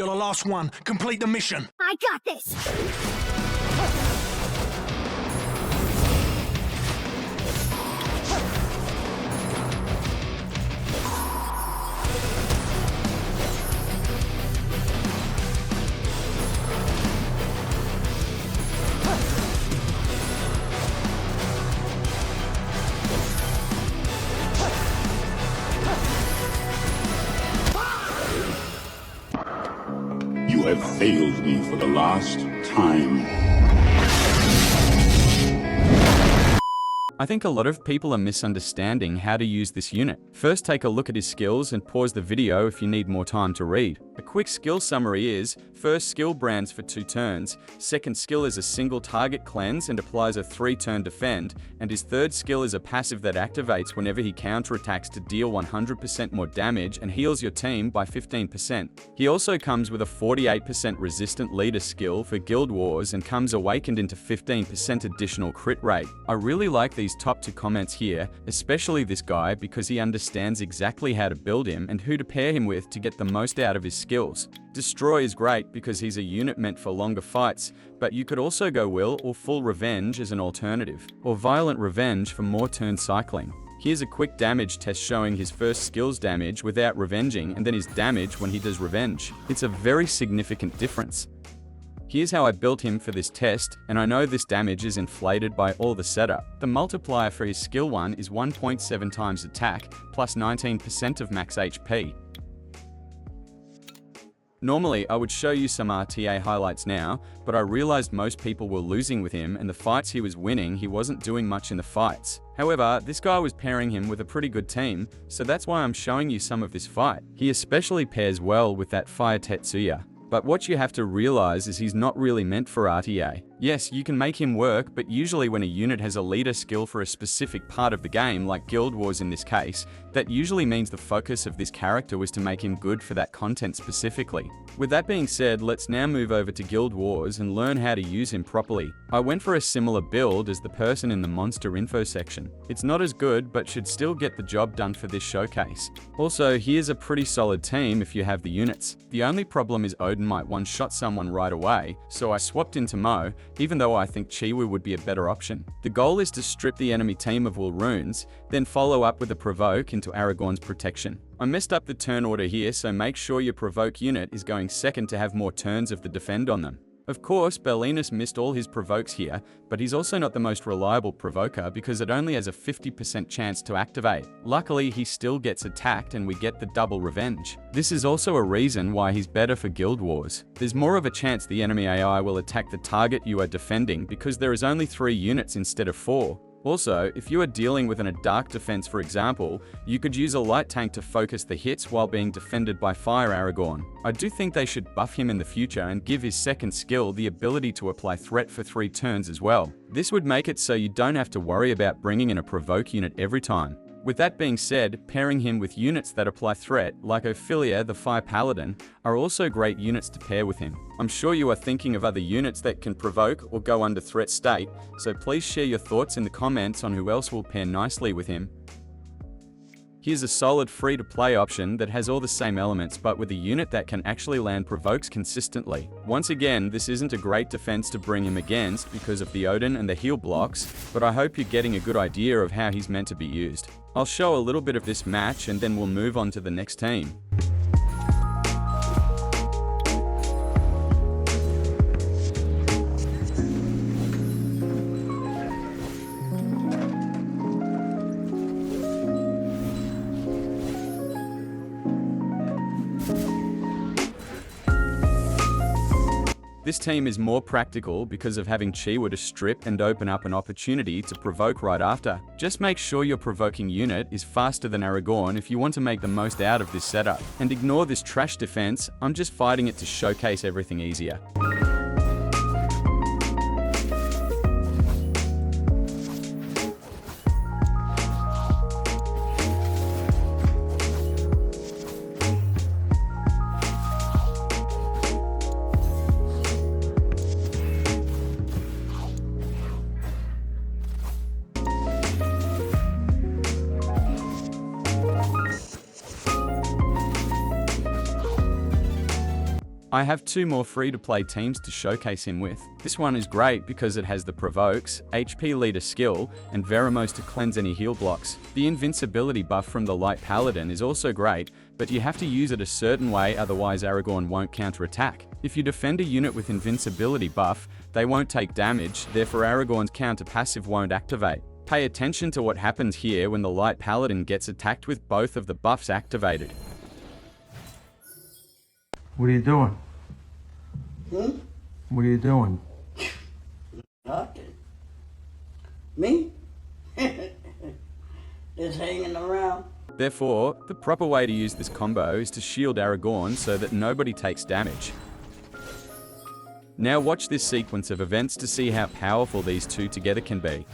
You're the last one. Complete the mission. I got this! You have failed me for the last time. I think a lot of people are misunderstanding how to use this unit. First, take a look at his skills and pause the video if you need more time to read. A quick skill summary is: first skill brands for 2 turns, second skill is a single target cleanse and applies a 3-turn defend, and his third skill is a passive that activates whenever he counterattacks to deal 100% more damage and heals your team by 15%. He also comes with a 48% resistant leader skill for Guild Wars and comes awakened into 15% additional crit rate. I really like these top 2 comments here, especially this guy, because he understands exactly how to build him and who to pair him with to get the most out of his skills. Destroy is great because he's a unit meant for longer fights, but you could also go Will or Full Revenge as an alternative, or Violent Revenge for more turn cycling. Here's a quick damage test showing his first skill's damage without revenging and then his damage when he does revenge. It's a very significant difference. Here's how I built him for this test, and I know this damage is inflated by all the setup. The multiplier for his skill 1 is 1.7 times attack, plus 19% of max HP. Normally, I would show you some RTA highlights now, but I realized most people were losing with him, and the fights he was winning, he wasn't doing much in the fights. However, this guy was pairing him with a pretty good team, so that's why I'm showing you some of this fight. He especially pairs well with that Fire Tetsuya. But what you have to realize is he's not really meant for RTA. Yes, you can make him work, but usually when a unit has a leader skill for a specific part of the game, like Guild Wars in this case, that usually means the focus of this character was to make him good for that content specifically. With that being said, let's now move over to Guild Wars and learn how to use him properly. I went for a similar build as the person in the monster info section. It's not as good, but should still get the job done for this showcase. Also, here's a pretty solid team if you have the units. The only problem is Odin might one-shot someone right away, so I swapped into Mo, even though I think Chiwu would be a better option. The goal is to strip the enemy team of will runes, then follow up with a provoke into Aragorn's protection. I messed up the turn order here, so make sure your provoke unit is going second to have more turns of the defend on them. Of course, Berlinus missed all his provokes here, but he's also not the most reliable provoker because it only has a 50% chance to activate. Luckily, he still gets attacked and we get the double revenge. This is also a reason why he's better for Guild Wars. There's more of a chance the enemy AI will attack the target you are defending because there is only 3 units instead of 4. Also, if you are dealing with a dark defense, for example, you could use a light tank to focus the hits while being defended by Fire Aragorn. I do think they should buff him in the future and give his second skill the ability to apply threat for 3 turns as well. This would make it so you don't have to worry about bringing in a provoke unit every time. With that being said, pairing him with units that apply threat, like Ophelia the Fire Paladin, are also great units to pair with him. I'm sure you are thinking of other units that can provoke or go under threat state, so please share your thoughts in the comments on who else will pair nicely with him. Here's a solid free-to-play option that has all the same elements but with a unit that can actually land provokes consistently. Once again, this isn't a great defense to bring him against because of the Odin and the heal blocks, but I hope you're getting a good idea of how he's meant to be used. I'll show a little bit of this match and then we'll move on to the next team. This team is more practical because of having Chiwu to strip and open up an opportunity to provoke right after. Just make sure your provoking unit is faster than Aragorn if you want to make the most out of this setup. And ignore this trash defense, I'm just fighting it to showcase everything easier. I have 2 more free-to-play teams to showcase him with. This one is great because it has the Provokes, HP Leader skill, and Veramos to cleanse any heal blocks. The Invincibility buff from the Light Paladin is also great, but you have to use it a certain way, otherwise Aragorn won't counterattack. If you defend a unit with Invincibility buff, they won't take damage, therefore Aragorn's counter passive won't activate. Pay attention to what happens here when the Light Paladin gets attacked with both of the buffs activated. What are you doing? What are you doing? Nothing. Me? Just hanging around. Therefore, the proper way to use this combo is to shield Aragorn so that nobody takes damage. Now watch this sequence of events to see how powerful these two together can be.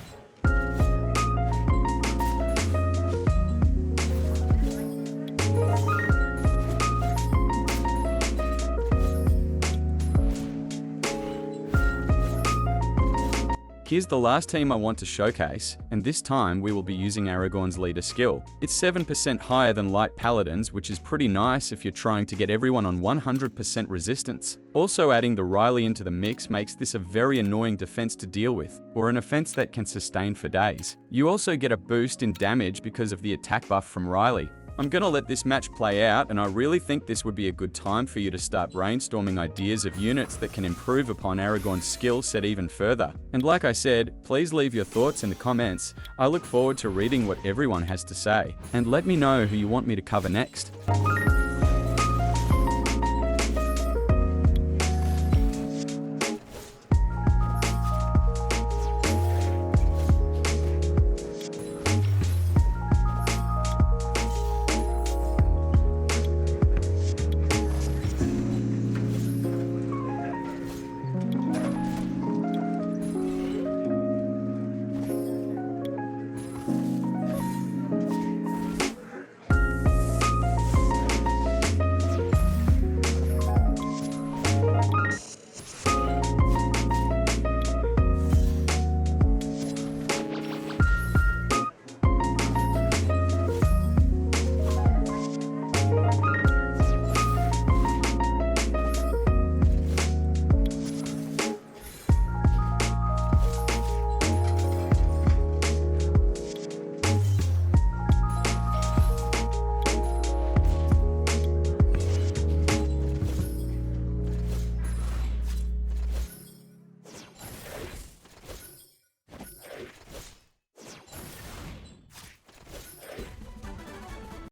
Here's the last team I want to showcase, and this time we will be using Aragorn's leader skill. It's 7% higher than Light Paladins, which is pretty nice if you're trying to get everyone on 100% resistance. Also, adding the Riley into the mix makes this a very annoying defense to deal with, or an offense that can sustain for days. You also get a boost in damage because of the attack buff from Riley. I'm gonna let this match play out, and I really think this would be a good time for you to start brainstorming ideas of units that can improve upon Aragorn's skill set even further. And like I said, please leave your thoughts in the comments. I look forward to reading what everyone has to say, and let me know who you want me to cover next.